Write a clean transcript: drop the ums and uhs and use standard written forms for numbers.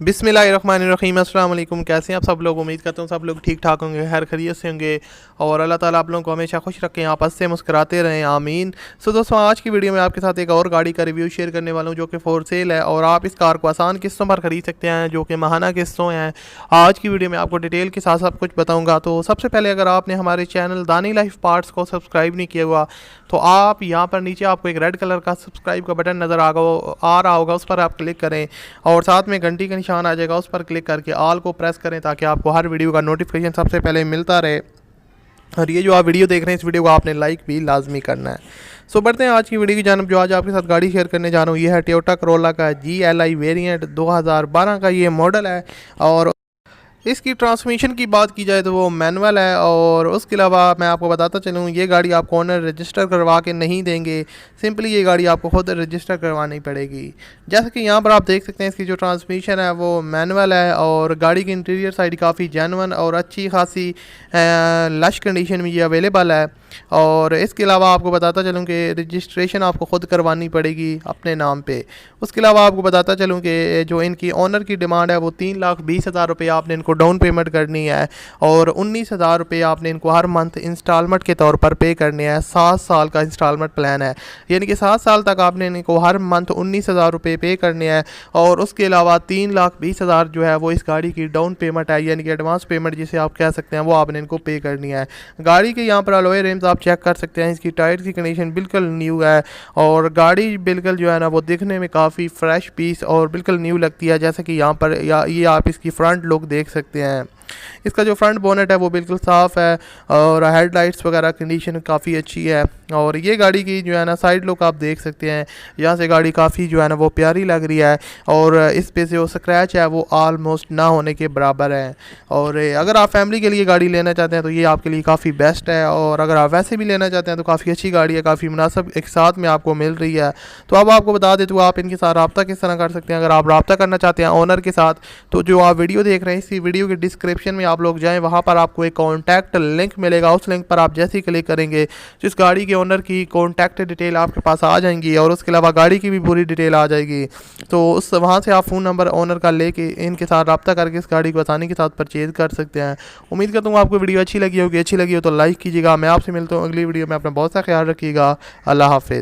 बिस्मिल्लाहिर्रहमानिर्रहीम। अस्सलाम वालेकुम। कैसे हैं आप सब लोग? उम्मीद करता हूँ सब लोग ठीक ठाक होंगे, खैर खैरियत से होंगे और अल्लाह ताला आप लोगों को हमेशा खुश रखें, आपस से मुस्कुराते रहें, आमीन। सो दोस्तों, आज की वीडियो में आपके साथ एक और गाड़ी का रिव्यू शेयर करने वाला हूँ जो कि फॉर सेल है और आप इस कार को आसान किस्तों पर ख़रीद सकते हैं जो कि माहाना किस्तों हैं। आज की वीडियो में आपको डिटेल के साथ सब कुछ बताऊँगा। तो सबसे पहले अगर आपने हमारे चैनल दानी लाइफ पार्ट्स को सब्सक्राइब नहीं किया हुआ तो आप यहाँ पर नीचे आपको एक रेड कलर का सब्सक्राइब का बटन नज़र आ रहा होगा, उस पर आप क्लिक करें और साथ में घंटी का निशान आ जाएगा, उस पर क्लिक करके ऑल को प्रेस करें ताकि आपको हर वीडियो का नोटिफिकेशन सबसे पहले मिलता रहे। और ये जो आप वीडियो देख रहे हैं इस वीडियो को आपने लाइक भी लाजमी करना है। सो बढ़ते हैं आज की वीडियो की जानब। जो आज आपके साथ गाड़ी शेयर करने जा रहा हूँ ये है टोयोटा करोला का GLI वेरिएंट 2012 का ये मॉडल है। और इसकी ट्रांसमिशन की बात की जाए तो वो मैनुअल है और उसके अलावा मैं आपको बताता चलूँ ये गाड़ी आपको ओनर रजिस्टर करवा के नहीं देंगे, सिंपली ये गाड़ी आपको खुद रजिस्टर करवानी पड़ेगी। जैसे कि यहाँ पर आप देख सकते हैं इसकी जो ट्रांसमिशन है वो मैनुअल है और गाड़ी की इंटीरियर साइड काफ़ी जेन्युइन और अच्छी खासी लश कंडीशन में ये अवेलेबल है। और इसके अलावा आपको बताता चलूँ कि रजिस्ट्रेशन आपको ख़ुद करवानी पड़ेगी अपने नाम पे। उसके अलावा आपको बताता चलूँ कि जो इनकी ओनर की डिमांड है वो 3,20,000 रुपये आपने इनको डाउन पेमेंट करनी है और 19,000 रुपये आपने इनको हर मंथ इंस्टॉलमेंट के तौर पर पे करने हैं। 7 साल का इंस्टॉलमेंट प्लान है, यानी कि 7 साल तक आपने इनको हर मंथ 19,000 रुपये पे करने हैं। और उसके अलावा 3,20,000 जो है वो इस गाड़ी की डाउन पेमेंट है, यानी कि एडवांस पेमेंट जिसे आप कह सकते हैं, वो आपने इनको पे करनी है। गाड़ी के यहाँ पर अलॉय रिम्स आप चेक कर सकते हैं, इसकी टायर की कंडीशन बिल्कुल न्यू है और गाड़ी बिल्कुल जो है ना वो दिखने में काफ़ी फ्रेश पीस और बिल्कुल न्यू लगती है। जैसे कि यहाँ पर ये आप इसकी फ्रंट लुक देख सकते हैं। इसका जो फ्रंट बोनेट है वो बिल्कुल साफ़ है और हेडलाइट्स वगैरह कंडीशन काफ़ी अच्छी है। और ये गाड़ी की जो है ना साइड लुक आप देख सकते हैं, यहाँ से गाड़ी काफ़ी जो है ना वो प्यारी लग रही है और इस पे से जो स्क्रैच है वो आलमोस्ट ना होने के बराबर है। और अगर आप फैमिली के लिए गाड़ी लेना चाहते हैं तो ये आपके लिए काफ़ी बेस्ट है और अगर आप वैसे भी लेना चाहते हैं तो काफ़ी अच्छी गाड़ी है, काफ़ी मुनासिब एक साथ में आपको मिल रही है। तो अब आपको बता दें तो आप इनके साथ रब्ता किस तरह कर सकते हैं। अगर आप रब्ता करना चाहते हैं ओनर के साथ तो जो आप वीडियो देख रहे हैं इसी वीडियो के डिस्क्रिप्शन में आप लोग जाएँ, वहाँ पर आपको एक कॉन्टैक्ट लिंक मिलेगा। उस लिंक पर आप जैसे ही क्लिक करेंगे जिस गाड़ी के ओनर की कॉन्टैक्ट डिटेल आपके पास आ जाएंगी और उसके अलावा गाड़ी की भी पूरी डिटेल आ जाएगी। तो उस वहाँ से आप फ़ोन नंबर ओनर का लेके इनके साथ रब्ता करके इस गाड़ी को आसानी के साथ परचेज़ कर सकते हैं। उम्मीद करता हूँ आपको वीडियो अच्छी लगी होगी। अच्छी लगी हो तो लाइक कीजिएगा। मैं आपसे मिलता हूँ अगली वीडियो में। अपना बहुत सा ख्याल रखिएगा। अल्लाह हाफ़िज़।